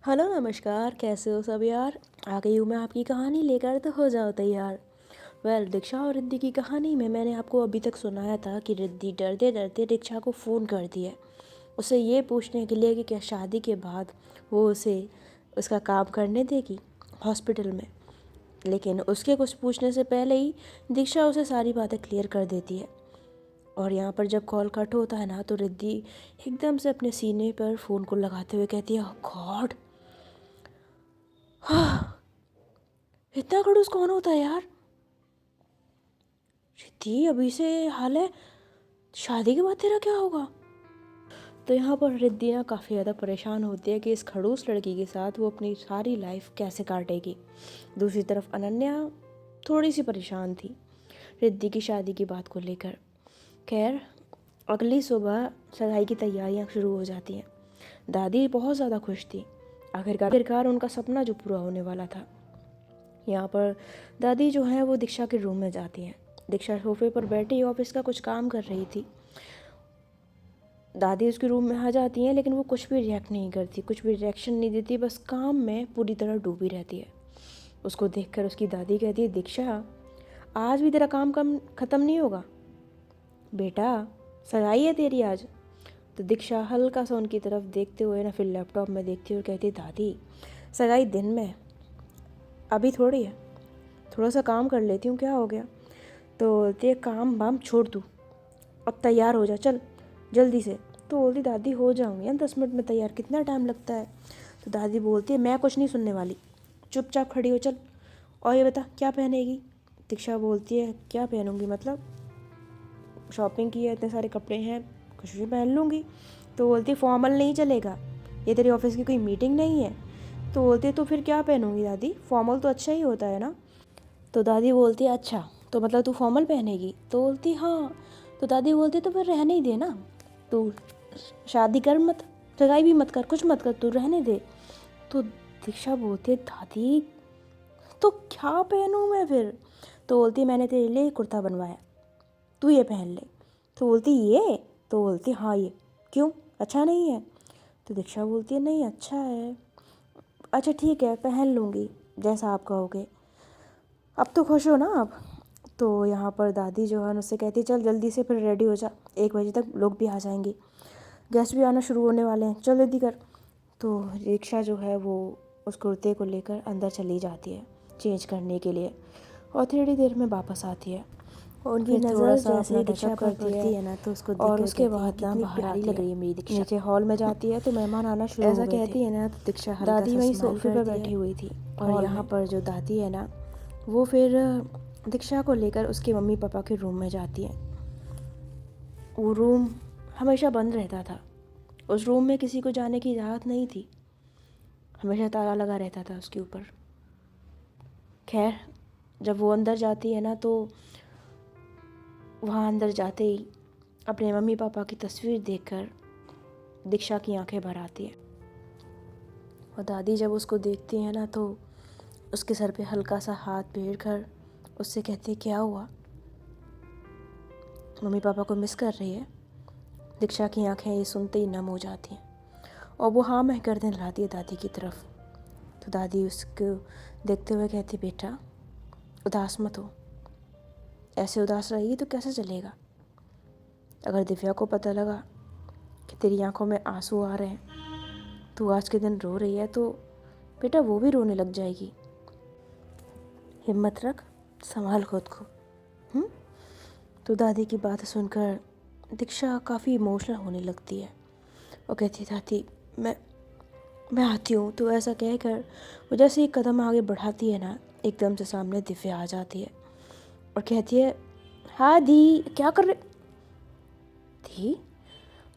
Hello नमस्कार, कैसे हो सब यार। आ गई हूँ मैं आपकी कहानी लेकर, तो हो जाओ तैयार। दीक्षा और रिद्धि की कहानी में मैंने आपको अभी तक सुनाया था कि रिद्धि डरते डरते दीक्षा को फ़ोन करती है, उसे ये पूछने के लिए कि क्या शादी के बाद वो उसे उसका काम करने देगी हॉस्पिटल में। लेकिन उसके कुछ पूछने से पहले ही दीक्षा उसे सारी बातें क्लियर कर देती है। और यहाँ पर जब कॉल कट होता है ना, तो रिद्धि एकदम से अपने सीने पर फ़ोन को लगाते हुए कहती है, गॉड, इतना खड़ूस कौन होता है यार। रिद्धि, अभी से हाल है, शादी के बाद तेरा क्या होगा। तो यहाँ पर रिद्धि ना काफ़ी ज़्यादा परेशान होती है कि इस खड़ूस लड़की के साथ वो अपनी सारी लाइफ कैसे काटेगी। दूसरी तरफ अनन्या थोड़ी सी परेशान थी रिद्धि की शादी की बात को लेकर। खैर, अगली सुबह सगाई की तैयारियां शुरू हो जाती हैं। दादी बहुत ज़्यादा खुश थी, आखिरकार उनका सपना जो पूरा होने वाला था। यहाँ पर दादी जो है वो दीक्षा के रूम में जाती हैं। दीक्षा सोफे पर बैठी ऑफिस का कुछ काम कर रही थी। दादी उसके रूम में आ जाती हैं, लेकिन वो कुछ भी रिएक्ट नहीं करती, कुछ भी रिएक्शन नहीं देती, बस काम में पूरी तरह डूबी रहती है। उसको देखकर उसकी दादी कहती है, दीक्षा, आज भी तेरा काम ख़त्म नहीं होगा बेटा, सगाई है तेरी आज। तो दीक्षा हल्का सा उनकी तरफ देखते हुए ना फिर लैपटॉप में देखती हुए कहती, दादी, सगाई दिन में है, अभी थोड़ी है, थोड़ा सा काम कर लेती हूँ, क्या हो गया। तो ते काम वाम छोड़ तू, अब तैयार हो जा, चल जल्दी से। तो बोलती, दादी हो जाऊँगी यार 10 मिनट में तैयार, कितना टाइम लगता है। तो दादी बोलती है, मैं कुछ नहीं सुनने वाली, चुपचाप खड़ी हो, चल। और ये बता क्या पहनेगी। दीक्षा बोलती है, क्या पहनूंगी मतलब, शॉपिंग की है, इतने सारे कपड़े हैं, कुछ भी पहन लूँगी। तो बोलती है, फॉर्मल नहीं चलेगा, ये तेरी ऑफिस की कोई मीटिंग नहीं है। तो बोलती है, तो फिर क्या पहनूंगी दादी, फॉर्मल तो अच्छा ही होता है ना। तो दादी बोलती है, अच्छा तो मतलब तू फॉर्मल पहनेगी। तो बोलती हाँ। तो दादी बोलती, तो फिर रहने ही दे ना, तू शादी कर मत, सगाई भी मत कर, कुछ मत कर, तू रहने दे। तो दीक्षा बोलती है, दादी तो क्या पहनूं मैं फिर। तो बोलती, मैंने तेरे लिए कुर्ता बनवाया, तू ये पहन ले। तो बोलती, ये। तो बोलती, हाँ ये, क्यों अच्छा नहीं है। तो दीक्षा बोलती है, नहीं अच्छा है। अच्छा ठीक है, पहन लूँगी, जैसा आप कहोगे, अब तो खुश हो ना आप। तो यहाँ पर दादी जो है उससे कहती है, चल जल्दी से फिर रेडी हो जा, 1 बजे तक लोग भी आ जाएंगे, गेस्ट भी आना शुरू होने वाले हैं, चल जल्दी कर। तो रिक्शा जो है वो उस कुर्ते को लेकर अंदर चली जाती है चेंज करने के लिए, और थोड़ी देर में वापस आती है। उनकी नज़र जैसे दीक्षा पर पड़ती है ना, तो उसको और उसके बाद ना बाहर आती लग रही है मेरी दीक्षा, नीचे हॉल में जाती है तो मेहमान आना शुरू हो गए थे। ऐसा कहती है ना, तो दीक्षा दादी वहीं सोफे पर बैठी हुई थी, और यहाँ पर जो दादी है ना, वो फिर दीक्षा को लेकर उसके मम्मी पापा के रूम में जाती है। वो रूम हमेशा बंद रहता था, उस रूम में किसी को जाने की इजाज़त नहीं थी, हमेशा ताला लगा रहता था उसके ऊपर। खैर, जब वो अंदर जाती है ना, तो वहाँ अंदर जाते ही अपने मम्मी पापा की तस्वीर देखकर दीक्षा की आंखें भर आती है। और दादी जब उसको देखती है ना, तो उसके सर पे हल्का सा हाथ फेर कर उससे कहती है, क्या हुआ, मम्मी पापा को मिस कर रही है। दीक्षा की आंखें ये सुनते ही नम हो जाती हैं, और वो हाँ मैं कर देने लाती है दादी की तरफ। तो दादी उसको देखते हुए कहती, बेटा उदास मत हो, ऐसे उदास रहेगी तो कैसे चलेगा। अगर दिव्या को पता लगा कि तेरी आंखों में आंसू आ रहे हैं, तू आज के दिन रो रही है, तो बेटा वो भी रोने लग जाएगी। हिम्मत रख, संभाल खुद को। तो दादी की बात सुनकर दीक्षा काफ़ी इमोशनल होने लगती है और कहती, दादी मैं आती हूँ। तो ऐसा कहकर वो जैसे एक कदम आगे बढ़ाती है ना, एकदम से सामने दिव्या आ जाती है और कहती है, हाँ दी, क्या कर रहे थी।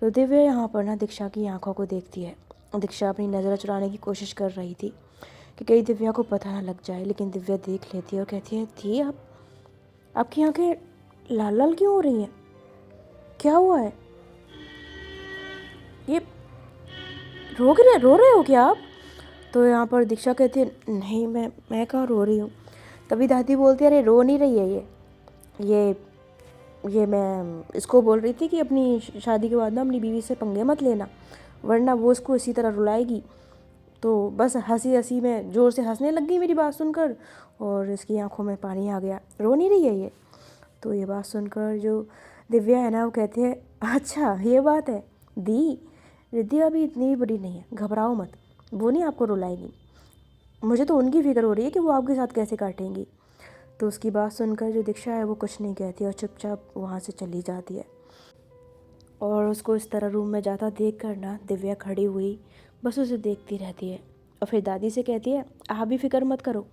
तो दिव्या यहाँ पर ना दीक्षा की आंखों को देखती है। दीक्षा अपनी नज़र चुराने की कोशिश कर रही थी कि कहीं दिव्या को पता ना लग जाए, लेकिन दिव्या देख लेती है और कहती है, थी आपकी आंखें लाल लाल क्यों हो रही हैं, क्या हुआ है, ये रो रहे हो क्या आप। तो यहाँ पर दीक्षा कहती है, नहीं मैं कहाँ रो रही हूँ। तभी दादी बोलती है, अरे रो नहीं रही है ये मैं इसको बोल रही थी कि अपनी शादी के बाद ना अपनी बीवी से पंगे मत लेना, वरना वो उसको इसी तरह रुलाएगी। तो बस हंसी हंसी में ज़ोर से हंसने लग गई मेरी बात सुनकर, और इसकी आंखों में पानी आ गया, रो नहीं रही है ये। तो ये बात सुनकर जो दिव्या है ना वो कहती है, अच्छा ये बात है दी, रिद्धि अभी इतनी भी बड़ी नहीं है, घबराओ मत, वो नहीं आपको रुलाएगी, मुझे तो उनकी फिक्र हो रही है कि वो आपके साथ कैसे काटेंगी। तो उसकी बात सुनकर जो दीक्षा है वो कुछ नहीं कहती और चुपचाप वहाँ से चली जाती है। और उसको इस तरह रूम में जाता देख कर ना दिव्या खड़ी हुई बस उसे देखती रहती है, और फिर दादी से कहती है, आप भी फिक्र मत करो,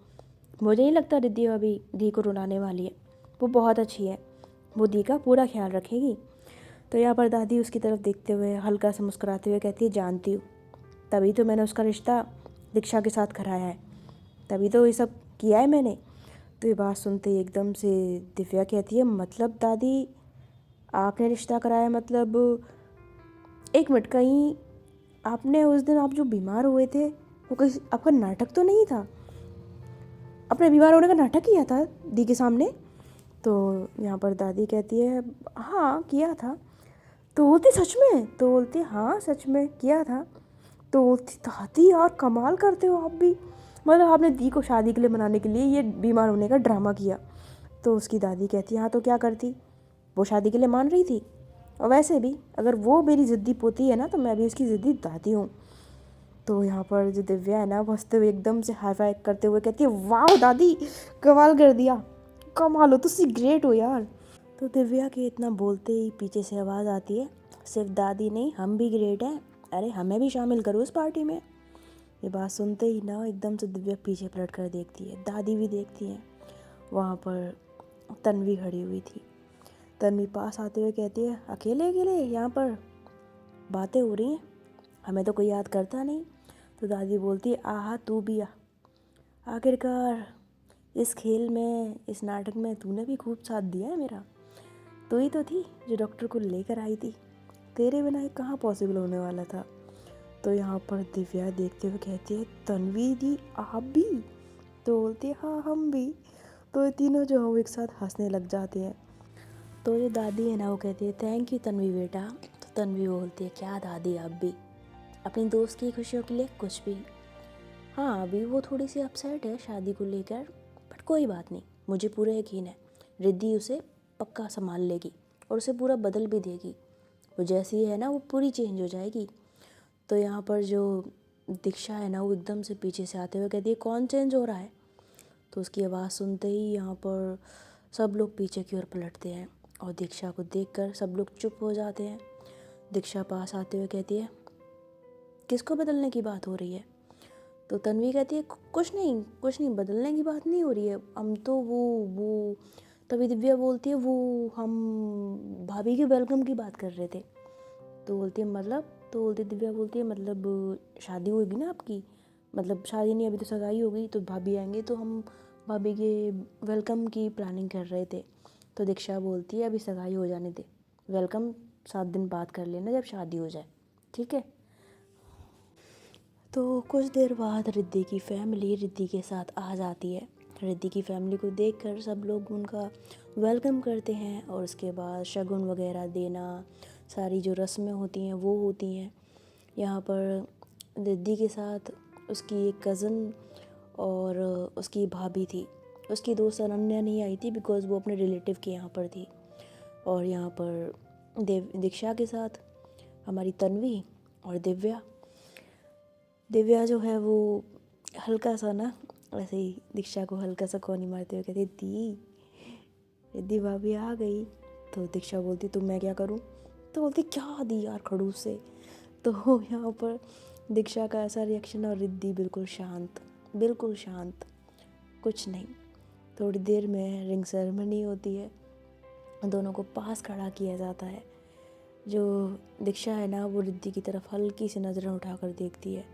मुझे नहीं लगता रिद्धि अभी दी को रुलाने वाली है, वो बहुत अच्छी है, वो दी का पूरा ख्याल रखेगी। तो यहाँ पर दादी उसकी तरफ देखते हुए हल्का सा मुस्कुराते हुए कहती है, जानती हूँ, तभी तो मैंने उसका रिश्ता दीक्षा के साथ कराया है, तभी तो ये सब किया है मैंने। तो ये बात सुनते ही एकदम से दिव्या कहती है, मतलब दादी आपने रिश्ता कराया, मतलब एक मिनट, कहीं आपने उस दिन आप जो बीमार हुए थे वो कहीं आपका नाटक तो नहीं था? अपने बीमार होने का नाटक किया था दी के सामने? तो यहाँ पर दादी कहती है, हाँ किया था। तो बोलती सच में? तो बोलती हाँ सच में किया था। तो बोलती दादी यार कमाल करते हो आप भी, मतलब आपने दी को शादी के लिए मनाने के लिए ये बीमार होने का ड्रामा किया। तो उसकी दादी कहती हाँ तो क्या करती, वो शादी के लिए मान रही थी, और वैसे भी अगर वो मेरी ज़िद्दी पोती है ना तो मैं भी उसकी ज़िद्दी दादी हूँ। तो यहाँ पर जो दिव्या है ना वो हंसते हुए एकदम से हाई फाई करते हुए कहती है, वाह दादी कमाल कर दिया, कमाल हो, तुसी ग्रेट हो यार। तो दिव्या के इतना बोलते ही पीछे से आवाज़ आती है, सिर्फ दादी नहीं हम भी ग्रेट हैं, अरे हमें भी शामिल करो इस पार्टी में। ये बात सुनते ही ना एकदम से दिव्या पीछे पलट कर देखती है, दादी भी देखती हैं। वहाँ पर तन्वी खड़ी हुई थी। तन्वी पास आते हुए कहती है, अकेले अकेले यहाँ पर बातें हो रही हैं, हमें तो कोई याद करता नहीं। तो दादी बोलती है, आहा तू भी आ, आखिरकार इस खेल में, इस नाटक में तूने भी खूब साथ दिया है मेरा, तू ही तो थी जो डॉक्टर को लेकर आई थी, तेरे बिना ये कहाँ पॉसिबल होने वाला था। तो यहाँ पर दिव्या देखते हुए कहती है, तन्वी दी आप भी? तो बोलती है हाँ हम भी। तो ये तीनों जो है वो एक साथ हंसने लग जाते हैं। तो जो दादी है ना वो कहती है, थैंक यू तन्वी बेटा। तो तन्वी बोलती है, क्या दादी आप भी, अपनी दोस्त की खुशियों के लिए कुछ भी। हाँ अभी वो थोड़ी सी अपसेट है शादी को लेकर, बट कोई बात नहीं, मुझे पूरा यकीन है रिद्धि उसे पक्का संभाल लेगी और उसे पूरा बदल भी देगी, वो जैसी है ना वो पूरी चेंज हो जाएगी। तो यहाँ पर जो दीक्षा है ना वो एकदम से पीछे से आते हुए कहती है, कौन चेंज हो रहा है? तो उसकी आवाज़ सुनते ही यहाँ पर सब लोग पीछे की ओर पलटते हैं और दीक्षा को देखकर सब लोग चुप हो जाते हैं। दीक्षा पास आते हुए कहती है, किसको बदलने की बात हो रही है? तो तन्वी कहती है, कुछ नहीं कुछ नहीं, बदलने की बात नहीं हो रही है, हम तो वो तभी दिव्या बोलती है, वो हम भाभी के वेलकम की बात कर रहे थे। तो बोलती है मतलब? तो बोलती दिव्या बोलती है, मतलब शादी होगी ना आपकी, मतलब शादी नहीं अभी तो सगाई होगी, तो भाभी आएंगे तो हम भाभी के वेलकम की प्लानिंग कर रहे थे। तो दीक्षा बोलती है, अभी सगाई हो जाने दे, वेलकम 7 दिन बाद कर लेना जब शादी हो जाए, ठीक है। तो कुछ देर बाद रिद्धि की फैमिली रिद्धि के साथ आ जाती है। रिद्धि की फैमिली को देखकर सब लोग उनका वेलकम करते हैं और उसके बाद शगुन वगैरह देना, सारी जो रस्में होती हैं वो होती हैं। यहाँ पर रिद्धि के साथ उसकी एक कज़न और उसकी भाभी थी, उसकी दोस्त अनन्या नहीं आई थी बिकॉज़ वो अपने रिलेटिव के यहाँ पर थी। और यहाँ पर दीक्षा के साथ हमारी तन्वी और दिव्या। दिव्या जो है वो हल्का सा ना ऐसे ही दीक्षा को हल्का सा कौनी मारते हुए कहती, दी रिद्धि भाभी आ गई। तो दीक्षा बोलती, तो मैं क्या करूं? तो बोलती, क्या दी यार खड़ूस से। तो यहाँ पर दीक्षा का ऐसा रिएक्शन और रिद्धि बिल्कुल शांत, बिल्कुल शांत, कुछ नहीं। थोड़ी देर में रिंग सेरेमनी होती है, दोनों को पास खड़ा किया जाता है। जो दीक्षा है ना वो रिद्धि की तरफ हल्की सी नज़रें उठाकर देखती है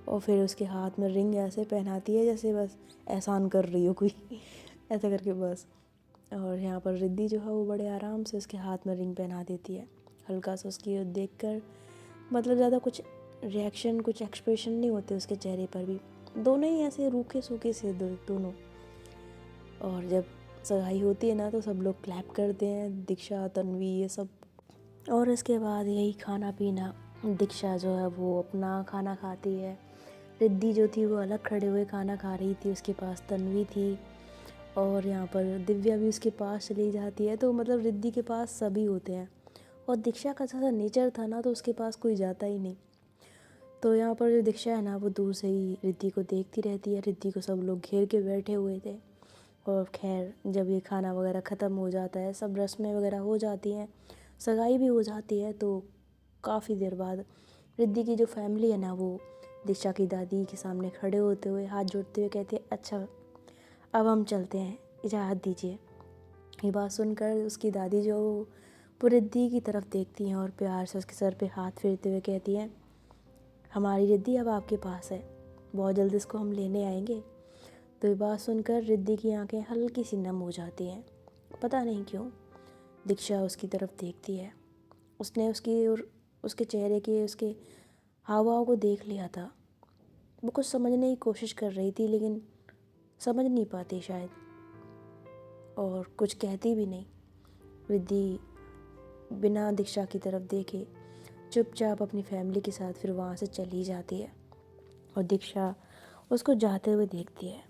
और फिर उसके हाथ में रिंग ऐसे पहनाती है जैसे बस एहसान कर रही हो कोई ऐसा करके बस। और यहाँ पर रिद्धि जो है वो बड़े आराम से उसके हाथ में रिंग पहना देती है, हल्का सा उसकी ओर देखकर, मतलब ज़्यादा कुछ रिएक्शन, कुछ एक्सप्रेशन नहीं होते उसके चेहरे पर भी, दोनों ही ऐसे रूखे सूखे से दोनों। और जब सगाई होती है ना तो सब लोग क्लैप करते हैं, दीक्षा तन्वी ये सब। और इसके बाद यही खाना पीना, दीक्षा जो है वो अपना खाना खाती है, रिद्धि जो थी वो अलग खड़े हुए खाना खा रही थी, उसके पास तन्वी थी और यहाँ पर दिव्या भी उसके पास चली जाती है। तो मतलब रिद्धि के पास सभी होते हैं और दीक्षा का जैसा नेचर था ना, तो उसके पास कोई जाता ही नहीं। तो यहाँ पर जो दीक्षा है ना, वो दूर से ही रिद्धि को देखती रहती है। रिद्धि को सब लोग घेर के बैठे हुए थे और खैर जब ये खाना वगैरह ख़त्म हो जाता है, सब रस्में वगैरह हो जाती हैं, सगाई भी हो जाती है, तो काफ़ी देर बाद रिद्धि की जो फैमिली है ना, वो दीक्षा की दादी के सामने खड़े होते हुए हाथ जोड़ते हुए कहते हैं, अच्छा अब हम चलते हैं, इजाज़त दीजिए। ये बात सुनकर उसकी दादी जो वो रिद्धि की तरफ देखती हैं और प्यार से उसके सर पे हाथ फेरते हुए कहती हैं, हमारी रिद्धि अब आपके पास है, बहुत जल्द इसको हम लेने आएंगे। तो ये बात सुनकर रिद्धि की आंखें हल्की सी नम हो जाती हैं। पता नहीं क्यों दीक्षा उसकी तरफ देखती है। उसने उसकी और उसके चेहरे के उसके हाव भाव को देख लिया था। वो कुछ समझने की कोशिश कर रही थी लेकिन समझ नहीं पाती शायद, और कुछ कहती भी नहीं। रिद्धि बिना दीक्षा की तरफ देखे चुपचाप अपनी फैमिली के साथ फिर वहाँ से चली जाती है और दीक्षा उसको जाते हुए देखती है।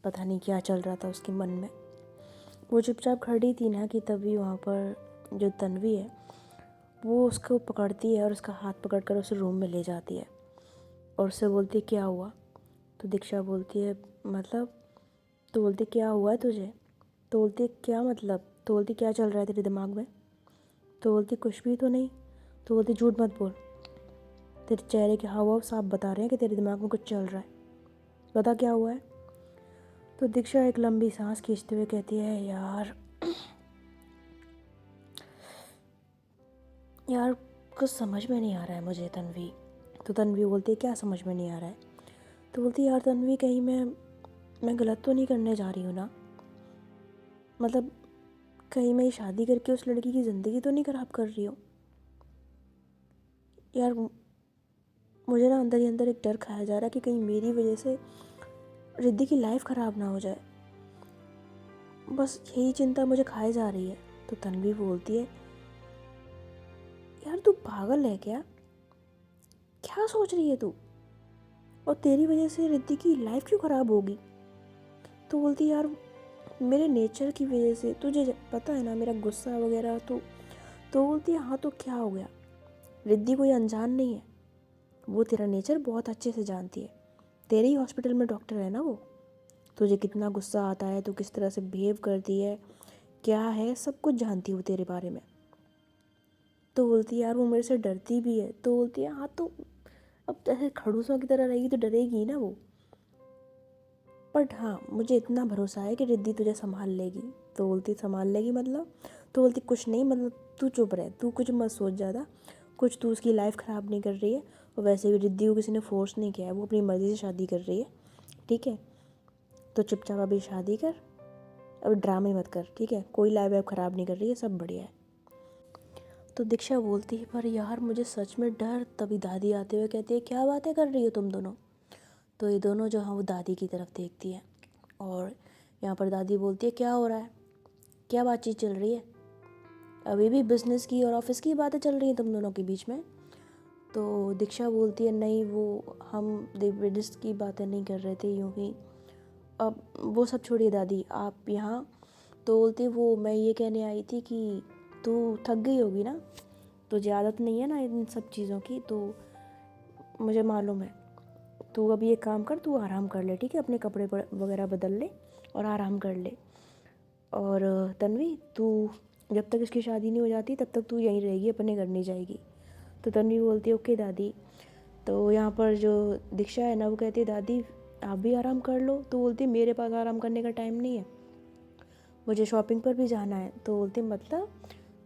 पता नहीं क्या चल रहा था उसके मन में। वो चुपचाप खड़ी थी ना कि तभी वहाँ पर जो तन्वी है वो उसको पकड़ती है और उसका हाथ पकड़कर उसे रूम में ले जाती है और उससे बोलती है, क्या हुआ? तो दीक्षा बोलती है, मतलब? तो बोलती, क्या हुआ है तुझे? तो बोलती, क्या मतलब? तो बोलती, क्या चल रहा है तेरे दिमाग में? तो बोलती, कुछ भी तो नहीं। तो बोलती, झूठ मत बोल, तेरे चेहरे के हाव भाव साफ बता रहे हैं कि तेरे दिमाग में कुछ चल रहा है, बता क्या हुआ है। तो दीक्षा एक लंबी सांस खींचते हुए कहती है, यार कुछ समझ में नहीं आ रहा है मुझे तन्वी। तो तन्वी बोलती है, क्या समझ में नहीं आ रहा है? तो बोलती, यार तन्वी, कहीं मैं गलत तो नहीं करने जा रही हूँ ना? मतलब कहीं मैं शादी करके उस लड़की की ज़िंदगी तो नहीं ख़राब कर रही हूँ? यार मुझे ना अंदर ही अंदर एक डर खाया जा रहा है कि कहीं मेरी वजह से रिद्धि की लाइफ ख़राब ना हो जाए। बस यही चिंता मुझे खाए जा रही है। तो तन्वी बोलती है, यार तू पागल है क्या? क्या सोच रही है तू? और तेरी वजह से रिद्धि की लाइफ क्यों ख़राब होगी? तो बोलती, यार मेरे नेचर की वजह से, तुझे पता है ना मेरा गुस्सा वगैरह। तो बोलती है, हाँ तो क्या हो गया? रिद्धि कोई अनजान नहीं है, वो तेरा नेचर बहुत अच्छे से जानती है, तेरे ही हॉस्पिटल में डॉक्टर है ना वो। तुझे कितना गुस्सा आता है, तू किस तरह से बिहेव करती है, क्या है, सब कुछ जानती है वो तेरे बारे में। तो बोलती है, यार वो मेरे से डरती भी है। तो बोलती है, हाँ तो अब ऐसे खड़ूसों की तरह रहेगी तो डरेगी ना वो, बट हाँ मुझे इतना भरोसा है कि रिद्धि तुझे संभाल लेगी। तो बोलती, संभाल लेगी मतलब? तो बोलती, कुछ नहीं, मतलब तू चुप रह, तू कुछ मत सोच ज़्यादा, कुछ तू उसकी लाइफ ख़राब नहीं कर रही है, और वैसे भी रिद्धि को किसी ने फोर्स नहीं किया है, वो अपनी मर्ज़ी से शादी कर रही है, ठीक है? तो चुपचाप अभी शादी कर, अब ड्रामे मत कर, ठीक है? कोई लाइफ वाइफ ख़राब नहीं कर रही है, सब बढ़िया है। तो दीक्षा बोलती है, पर यार मुझे सच में डर। तभी दादी आते हुए कहती है, क्या बातें कर रही हो तुम दोनों? तो ये दोनों जो हैं वो दादी की तरफ देखती है और यहाँ पर दादी बोलती है, क्या हो रहा है, क्या बातचीत चल रही है? अभी भी बिज़नेस की और ऑफिस की बातें चल रही हैं तुम दोनों के बीच में? तो दीक्षा बोलती है, नहीं वो हम बिज़नेस की बातें नहीं कर रहे थे, यूँ ही। अब वो सब छोड़िए दादी, आप यहाँ। तो बोलती है, वो मैं ये कहने आई थी कि तू थक गई होगी ना, तुझे आदत नहीं है ना इन सब चीज़ों की, तो मुझे मालूम है। तू अभी एक काम कर, तू आराम कर ले, ठीक है? अपने कपड़े वगैरह बदल ले और आराम कर ले। और तन्वी, तू जब तक इसकी शादी नहीं हो जाती तब तक तू यहीं रहेगी, अपने घर नहीं जाएगी। तो तन्वी बोलती है, ओके दादी। तो यहाँ पर जो दीक्षा है ना, वो कहती है, दादी आप भी आराम कर लो। तो बोलती है, मेरे पास आराम करने का टाइम नहीं है, मुझे शॉपिंग पर भी जाना है। तो बोलती, मतलब?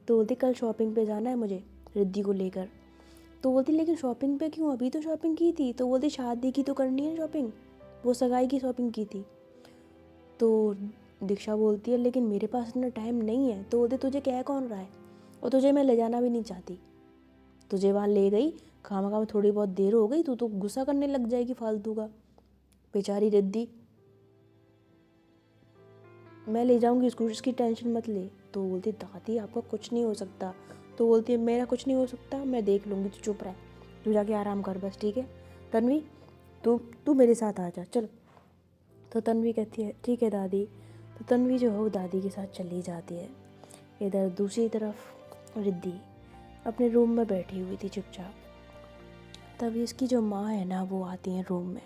तो बोलती, कल शॉपिंग पे जाना है मुझे रिद्धि को लेकर। तो बोलती, लेकिन शॉपिंग पे क्यों, अभी तो शॉपिंग की थी। तो बोलती, शादी की तो करनी है शॉपिंग, वो सगाई की शॉपिंग की थी। तो दीक्षा बोलती है, लेकिन मेरे पास इतना टाइम नहीं है। तो बोलती, तुझे कह कौन रहा है, और तुझे मैं ले जाना भी नहीं चाहती। तुझे वहाँ ले गई, खामा में थोड़ी बहुत देर हो गई, तू तो गुस्सा करने लग जाएगी फालतू का। बेचारी रिद्धि, मैं ले जाऊंगी उसको, उसकी टेंशन मत ले। तो बोलती, दादी आपका कुछ नहीं हो सकता। तो बोलती है, मेरा कुछ नहीं हो सकता, मैं देख लूँगी, तू चुप रह, तू जाके आराम कर बस, ठीक है? तन्वी तू तू मेरे साथ आ जा चल। तो तन्वी कहती है ठीक है दादी। तो तन्वी जो है वो दादी के साथ चली जाती है। इधर दूसरी तरफ रिद्धि अपने रूम में बैठी हुई थी चुपचाप। तभी उसकी जो माँ है ना वो आती है रूम में।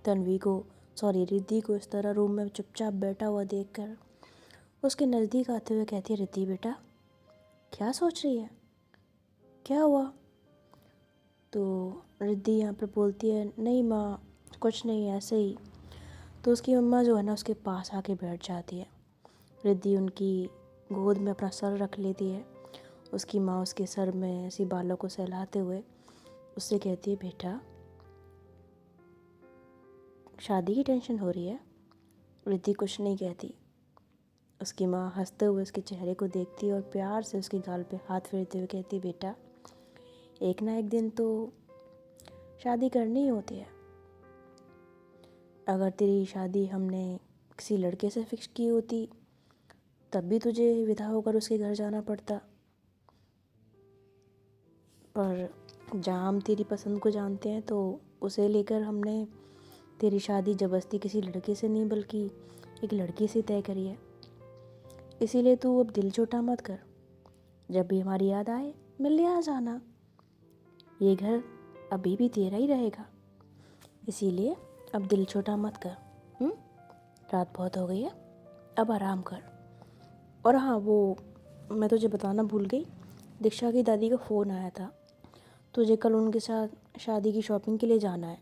तन्वी को रिद्धि को इस तरह रूम में चुपचाप बैठा हुआ देखकर उसके नज़दीक आते हुए कहती है रिद्धि बेटा क्या सोच रही है, क्या हुआ? तो रिद्धि यहाँ पर बोलती है नहीं माँ कुछ नहीं ऐसे ही। तो उसकी मम्मा जो है ना उसके पास आके बैठ जाती है। रिद्धि उनकी गोद में अपना सर रख लेती है। उसकी माँ उसके सर में ऐसी बालों को सहलाते हुए उससे कहती है बेटा शादी की टेंशन हो रही है? रिद्धि कुछ नहीं कहती। उसकी माँ हंसते हुए उसके चेहरे को देखती है और प्यार से उसके गाल पे हाथ फेरते हुए कहती बेटा एक ना एक दिन तो शादी करनी ही होती है। अगर तेरी शादी हमने किसी लड़के से फिक्स की होती तब भी तुझे विदा होकर उसके घर जाना पड़ता, पर जहाँ हम तेरी पसंद को जानते हैं तो उसे लेकर हमने तेरी शादी ज़बरदस्ती किसी लड़के से नहीं बल्कि एक लड़की से तय करी है। इसीलिए तू अब दिल छोटा मत कर, जब भी हमारी याद आए मिलने आ जाना। ये घर अभी भी तेरा ही रहेगा, इसीलिए अब दिल छोटा मत कर। रात बहुत हो गई है, अब आराम कर। और हाँ वो मैं तुझे बताना भूल गई, दीक्षा की दादी का फ़ोन आया था, तुझे कल उनके साथ शादी की शॉपिंग के लिए जाना है।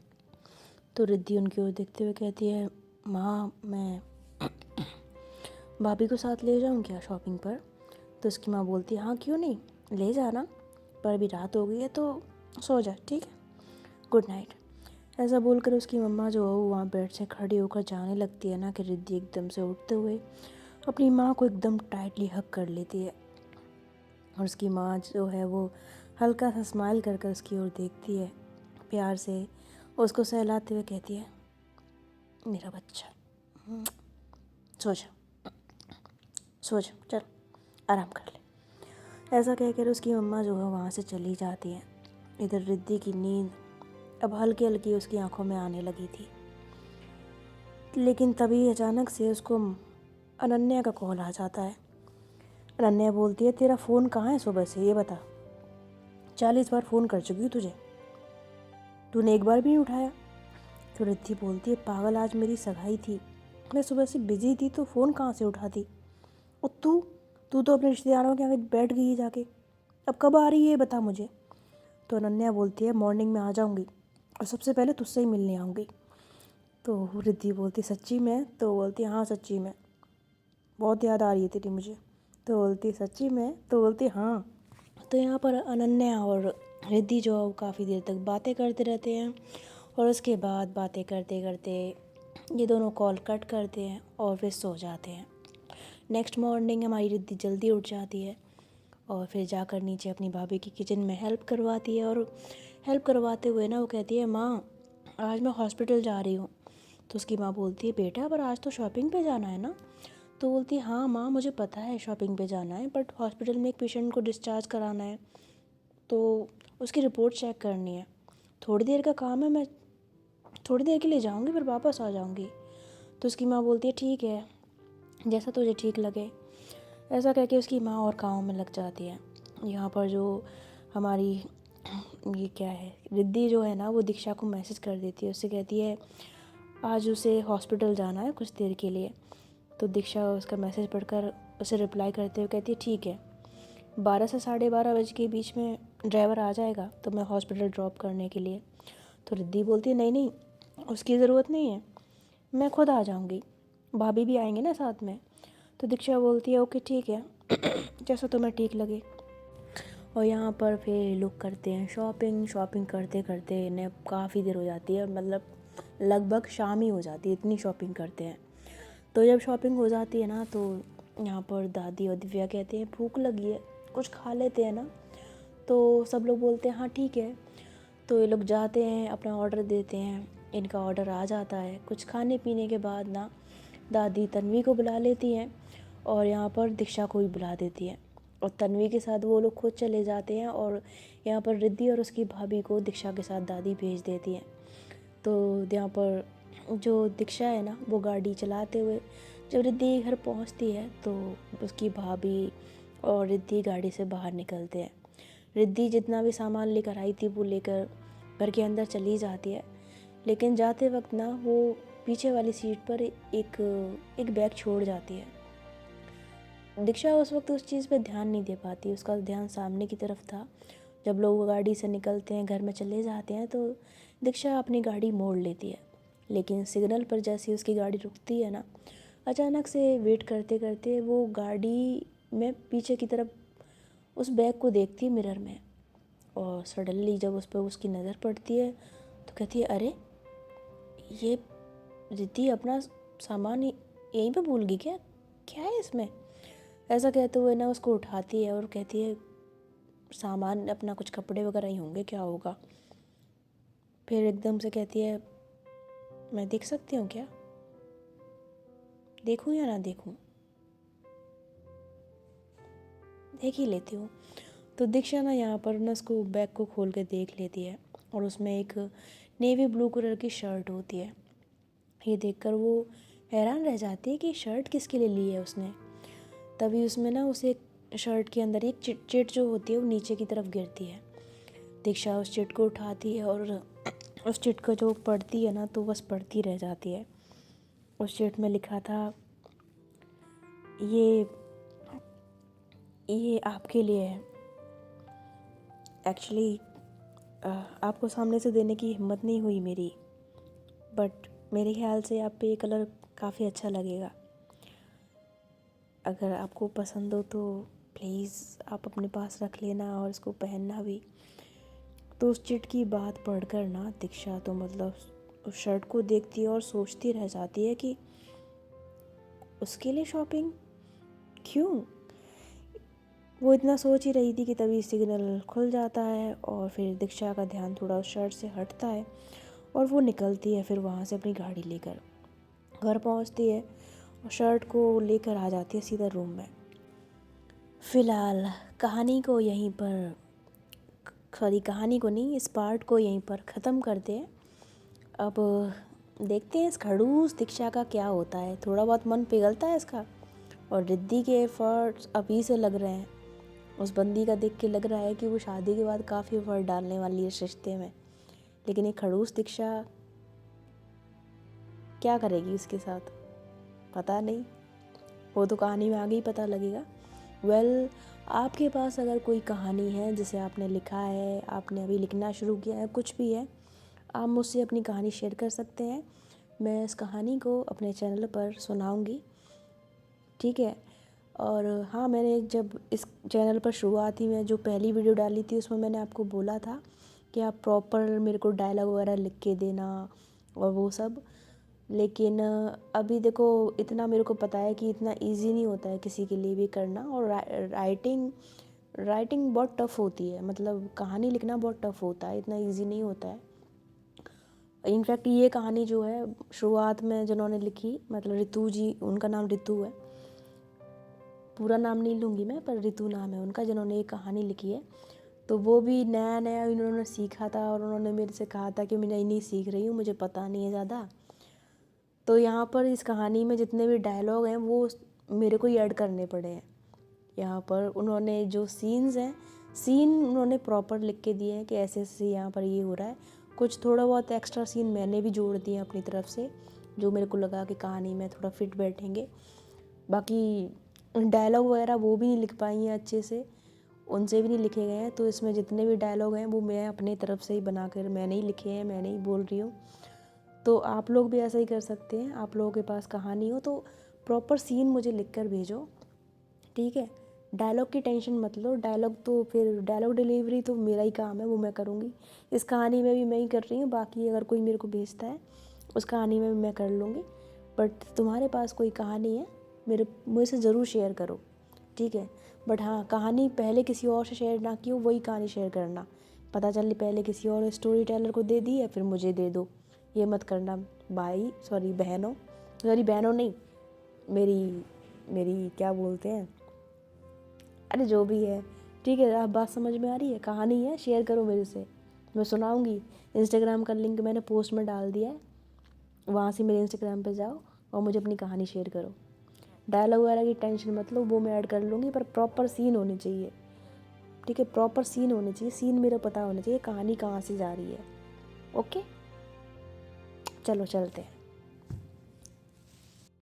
तो रिद्धि उनकी ओर देखते हुए कहती है माँ मैं भाभी को साथ ले जाऊँ क्या शॉपिंग पर? तो उसकी माँ बोलती है हाँ क्यों नहीं, ले जाना, पर अभी रात हो गई है तो सो जा, ठीक है, गुड नाइट। ऐसा बोलकर उसकी मम्मा जो है वहाँ बेड से खड़ी होकर जाने लगती है ना कि रिद्धि एकदम से उठते हुए अपनी माँ को एकदम टाइटली हग कर लेती है। और उसकी माँ जो है वो हल्का सा स्माइल कर कर उसकी ओर देखती है, प्यार से उसको सहलाते हुए कहती है मेरा बच्चा सो जा सो जा, चल आराम कर ले। ऐसा कहकर उसकी मम्मा जो है वहाँ से चली जाती है। इधर रिद्धि की नींद अब हल्की हल्की उसकी आंखों में आने लगी थी, लेकिन तभी अचानक से उसको अनन्या का कॉल आ जाता है। अनन्या बोलती है तेरा फ़ोन कहाँ है सुबह से, ये बता, 40 बार फ़ोन कर चुकी हूँ तुझे, तूने एक बार भी नहीं उठाया। तो रिद्धि बोलती है पागल आज मेरी सगाई थी, मैं सुबह से बिजी थी तो फ़ोन कहाँ से उठाती। और तू तू तो अपने रिश्तेदारों के यहाँ बैठ गई है जाके, अब कब आ रही है ये बता मुझे। तो अनन्या बोलती है मॉर्निंग में आ जाऊँगी और सबसे पहले तुझसे ही मिलने आऊँगी। तो रिद्धि बोलती सच्ची में? तो बोलती हाँ सच्ची में, बहुत याद आ रही है तेरी मुझे। तो बोलती सच्ची में? तो बोलती हाँ। तो यहाँ पर अनन्या और रिद्धि जो है वो काफ़ी देर तक बातें करते रहते हैं और उसके बाद बातें करते करते ये दोनों कॉल कट करते हैं और फिर सो जाते हैं। नेक्स्ट मॉर्निंग हमारी रिद्धि जल्दी उठ जाती है और फिर जाकर नीचे अपनी भाभी की किचन में हेल्प करवाती है। और हेल्प करवाते हुए ना वो कहती है माँ आज मैं हॉस्पिटल जा रही हूँ। तो उसकी माँ बोलती है बेटा पर आज तो शॉपिंग पे जाना है ना। तो बोलती है हाँ माँ मुझे पता है शॉपिंग पे जाना है, बट हॉस्पिटल में एक पेशेंट को डिस्चार्ज कराना है तो उसकी रिपोर्ट चेक करनी है, थोड़ी देर का काम है, मैं थोड़ी देर के लिए जाऊँगी फिर वापस आ जाऊँगी। तो उसकी माँ बोलती है ठीक है जैसा तुझे ठीक लगे। ऐसा कह के उसकी माँ और काम में लग जाती है। यहाँ पर जो हमारी ये क्या है रिद्धि जो है ना वो दीक्षा को मैसेज कर देती है, उससे कहती है आज उसे हॉस्पिटल जाना है कुछ देर के लिए। तो दीक्षा उसका मैसेज पढ़कर उसे रिप्लाई करते हुए कहती है ठीक है 12 से 12:30 बजे के बीच में ड्राइवर आ जाएगा तो मैं हॉस्पिटल ड्रॉप करने के लिए। तो रिद्धि बोलती है नहीं नहीं उसकी ज़रूरत नहीं है, मैं खुद आ जाऊँगी, भाभी भी आएंगे ना साथ में। तो दीक्षा बोलती है ओके ठीक है जैसा तुम्हें ठीक लगे। और यहाँ पर फिर लोग करते हैं शॉपिंग करते करते इन्हें काफ़ी देर हो जाती है, मतलब लगभग शाम ही हो जाती है, इतनी शॉपिंग करते हैं। तो जब शॉपिंग हो जाती है ना तो यहाँ पर दादी और दिव्या कहते हैं भूख लगी है कुछ खा लेते हैं ना। तो सब लोग बोलते हैं हाँ ठीक है। तो ये लोग जाते हैं अपना ऑर्डर देते हैं, इनका ऑर्डर आ जाता है। कुछ खाने पीने के बाद ना दादी तन्वी को बुला लेती हैं और यहाँ पर दीक्षा को भी बुला देती है और तन्वी के साथ वो लोग खुद चले जाते हैं और यहाँ पर रिद्धि और उसकी भाभी को दीक्षा के साथ दादी भेज देती हैं। तो यहाँ पर जो दीक्षा है ना, वो गाड़ी चलाते हुए जब रिद्धि घर पहुँचती है तो उसकी भाभी और रिद्धि गाड़ी से बाहर निकलते हैं। रिद्धि जितना भी सामान लेकर आई थी वो लेकर घर के अंदर चली जाती है, लेकिन जाते वक्त ना वो पीछे वाली सीट पर एक बैग छोड़ जाती है। दीक्षा उस वक्त उस चीज़ पे ध्यान नहीं दे पाती, उसका ध्यान सामने की तरफ था। जब लोग गाड़ी से निकलते हैं, घर में चले जाते हैं, तो दीक्षा अपनी गाड़ी मोड़ लेती है। लेकिन सिग्नल पर जैसे उसकी गाड़ी रुकती है ना, अचानक से वेट करते करते वो गाड़ी में पीछे की तरफ उस बैग को देखती है मिरर में, और सडनली जब उस पर उसकी नज़र पड़ती है तो कहती है, अरे ये रिद्धि अपना सामान यहीं पे भूल गई क्या? क्या है इसमें? ऐसा कहते हुए ना उसको उठाती है और कहती है, सामान अपना कुछ कपड़े वगैरह ही होंगे, क्या होगा। फिर एकदम से कहती है, मैं देख सकती हूँ क्या? देखूँ या ना देखूँ? देख ही लेती हूँ। तो दीक्षा ना यहाँ पर ना उसको बैग को खोल के देख लेती है, और उसमें एक नेवी ब्लू कलर की शर्ट होती है। ये देखकर वो हैरान रह जाती है कि शर्ट किसके लिए ली है उसने। तभी उसमें ना उसे शर्ट के अंदर एक चिट जो होती है वो नीचे की तरफ गिरती है। दीक्षा उस चिट को उठाती है और उस चिट को जो पढ़ती है ना, तो बस पढ़ती रह जाती है। उस चिट में लिखा था, ये आपके लिए है। एक्चुअली आपको सामने से देने की हिम्मत नहीं हुई मेरी, बट मेरे ख्याल से आप पे ये कलर काफ़ी अच्छा लगेगा। अगर आपको पसंद हो तो प्लीज़ आप अपने पास रख लेना और इसको पहनना भी। तो उस चिट की बात पढ़कर ना दीक्षा तो मतलब उस शर्ट को देखती है और सोचती रह जाती है कि उसके लिए शॉपिंग क्यों। वो इतना सोच ही रही थी कि तभी सिग्नल खुल जाता है और फिर दीक्षा का ध्यान थोड़ा उस शर्ट से हटता है और वो निकलती है फिर वहाँ से अपनी गाड़ी लेकर। घर पहुँचती है और शर्ट को लेकर आ जाती है सीधा रूम में। फ़िलहाल कहानी को यहीं पर, कहानी को नहीं, इस पार्ट को यहीं पर ख़त्म करते हैं। अब देखते हैं इस खड़ूस दीक्षा का क्या होता है। थोड़ा बहुत मन पिघलता है इसका, और रिद्धि के एफर्ट्स अभी से लग रहे हैं। उस बंदी का देख के लग रहा है कि वो शादी के बाद काफ़ी एफर्ट डालने वाली है इस रिश्ते में, लेकिन ये खड़ूस दीक्षा क्या करेगी उसके साथ पता नहीं, वो तो कहानी में आगे ही पता लगेगा। वेल, आपके पास अगर कोई कहानी है जिसे आपने लिखा है, आपने अभी लिखना शुरू किया है, कुछ भी है, आप मुझसे अपनी कहानी शेयर कर सकते हैं। मैं इस कहानी को अपने चैनल पर सुनाऊंगी, ठीक है। और हाँ, मैंने जब इस चैनल पर शुरुआती में जो पहली वीडियो डाली थी उसमें मैंने आपको बोला था कि आप प्रॉपर मेरे को डायलॉग वगैरह लिख के देना और वो सब, लेकिन अभी देखो इतना मेरे को पता है कि इतना इजी नहीं होता है किसी के लिए भी करना, और राइटिंग बहुत टफ़ होती है, मतलब कहानी लिखना बहुत टफ़ होता है, इतना इजी नहीं होता है। इनफैक्ट ये कहानी जो है शुरुआत में जिन्होंने लिखी, मतलब रितु जी, उनका नाम रितु है, पूरा नाम नहीं लूँगी मैं, पर रितु नाम है उनका, जिन्होंने ये कहानी लिखी है। तो वो भी नया नया इन्होंने सीखा था और उन्होंने मेरे से कहा था कि मैं नई नई सीख रही हूँ, मुझे पता नहीं है ज़्यादा। तो यहाँ पर इस कहानी में जितने भी डायलॉग हैं वो मेरे को ही ऐड करने पड़े हैं। यहाँ पर उन्होंने जो सीन्स हैं, सीन उन्होंने प्रॉपर लिख के दिए हैं कि ऐसे ऐसे यहाँ पर ये हो रहा है। कुछ थोड़ा बहुत एक्स्ट्रा सीन मैंने भी जोड़ दिए अपनी तरफ से, जो मेरे को लगा कि कहानी में थोड़ा फिट बैठेंगे। बाकी डायलॉग वगैरह वो भी नहीं लिख पाई हैं अच्छे से, उनसे भी नहीं लिखे गए हैं। तो इसमें जितने भी डायलॉग हैं वो मैं अपने तरफ से ही बना कर मैंने ही लिखे हैं, मैंने ही बोल रही हूँ। तो आप लोग भी ऐसा ही कर सकते हैं। आप लोगों के पास कहानी हो तो प्रॉपर सीन मुझे लिख कर भेजो, ठीक है। डायलॉग की टेंशन मत लो, डायलॉग तो फिर डायलॉग डिलीवरी तो मेरा ही काम है, वो मैं करूँगी। इस कहानी में भी मैं ही कर रही हूँ, बाकी अगर कोई मेरे को भेजता है उस कहानी में भी मैं कर लूँगी। बट तुम्हारे पास कोई कहानी है मुझे से ज़रूर शेयर करो, ठीक है। बट हाँ, कहानी पहले किसी और से शेयर ना की हो, वही कहानी शेयर करना। पता चले पहले किसी और स्टोरी टेलर को दे दी है फिर मुझे दे दो, ये मत करना बहनों नहीं, मेरी क्या बोलते हैं, अरे जो भी है, ठीक है। आप बात समझ में आ रही है, कहानी है शेयर करो मेरे से, मैं सुनाऊंगी। इंस्टाग्राम का लिंक मैंने पोस्ट में डाल दिया है, वहाँ से मेरे इंस्टाग्राम पे जाओ और मुझे अपनी कहानी शेयर करो। डायलॉग वगैरह की टेंशन मत लो, वो मैं ऐड कर लूँगी, पर प्रॉपर सीन होनी चाहिए, ठीक है? प्रॉपर सीन होनी चाहिए, सीन मेरा पता होना चाहिए, कहानी कहाँ से जा रही है। ओके, चलो चलते हैं।